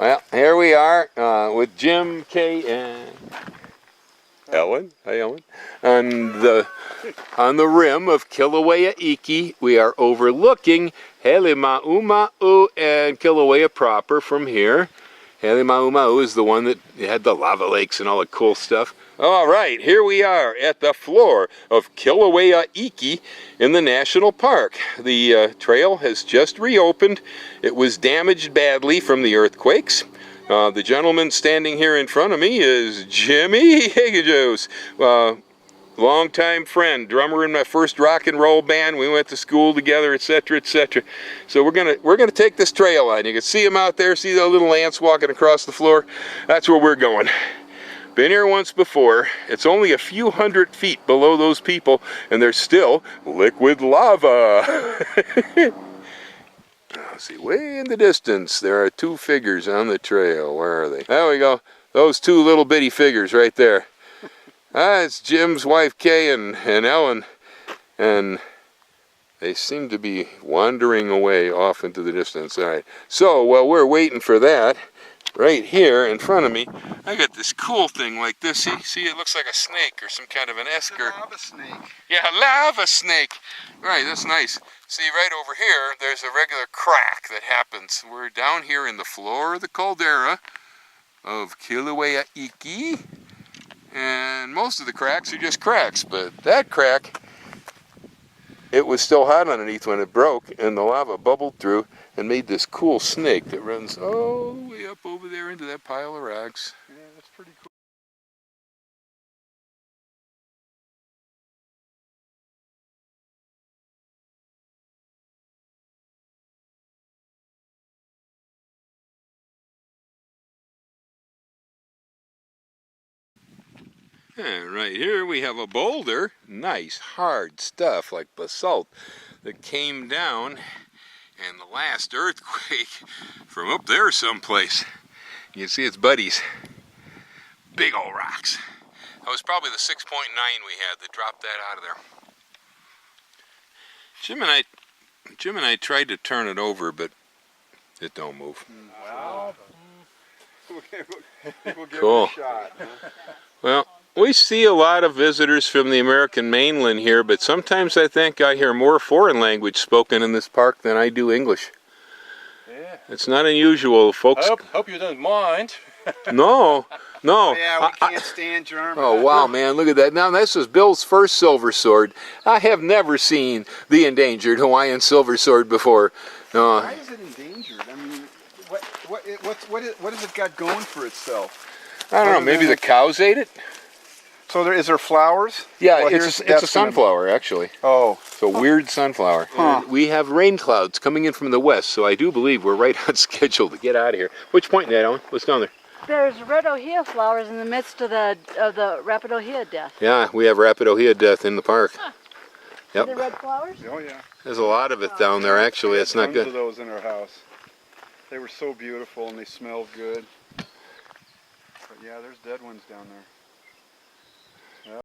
Well, here we are with Jim, Kay, and Ellen. Hi, Ellen. On the rim of Kilauea Iki, we are overlooking Halema'uma'u and Kilauea proper from here. Halema'uma'u is the one that had the lava lakes and all the cool stuff. All right, here we are at the floor of Kilauea Iki in the national park. The trail has just reopened. It was damaged badly from the earthquakes. The gentleman standing here in front of me is Jimmy Higginjos, longtime friend, drummer in my first rock and roll band. We went to school together, etc., etc. So we're gonna take this trail on. You can see him out there. See the little ants walking across the floor? That's where we're going. Been here once before. It's only a few hundred feet below those people, and there's still liquid lava. Now, see, way in the distance, there are two figures on the trail. Where are they? There we go. Those two little bitty figures right there. It's Jim's wife, Kay, and Ellen, and they seem to be wandering away off into the distance. All right. So, while we're waiting for that, right here in front of me, I got this cool thing like this. See, it looks like a snake or some kind of an esker. It's a lava snake. Yeah, a lava snake. Right, that's nice. See, right over here, there's a regular crack that happens. We're down here in the floor of the caldera of Kilauea Iki, and most of the cracks are just cracks, but that crack, it was still hot underneath when it broke, and the lava bubbled through and made this cool snake that runs all the way up over there into that pile of rocks. Yeah, that's pretty cool. And right here we have a boulder, nice hard stuff like basalt, that came down in the last earthquake from up there someplace. You can see its buddies, big old rocks. That was probably the 6.9 we had that dropped that out of there. Jim and I tried to turn it over, but it don't move. Wow. We'll give Cool. it a shot. Huh? Well, we see a lot of visitors from the American mainland here, but sometimes I think I hear more foreign language spoken in this park than I do English. Yeah. It's not unusual, folks. Hope you don't mind. No. Oh, yeah, we can't stand German. Oh, wow, man, look at that. Now, this is Bill's first silver sword. I have never seen the endangered Hawaiian silver sword before. Why is it endangered? I mean, what has it got going for itself? I don't know, maybe the cows ate it? So is there flowers? Yeah, Well, it's a sunflower, actually. Oh. It's a weird sunflower. Huh. We have rain clouds coming in from the west, so I do believe we're right on schedule to get out of here. Which point, Ned, Ellen? What's down there? There's red ohia flowers in the midst of the rapid ohia death. Yeah, we have rapid ohia death in the park. Huh. Yep. Are there red flowers? Oh, yeah. There's a lot of it down there, actually. It's not Tons of good. those in our house. They were so beautiful and they smelled good. But yeah, there's dead ones down there.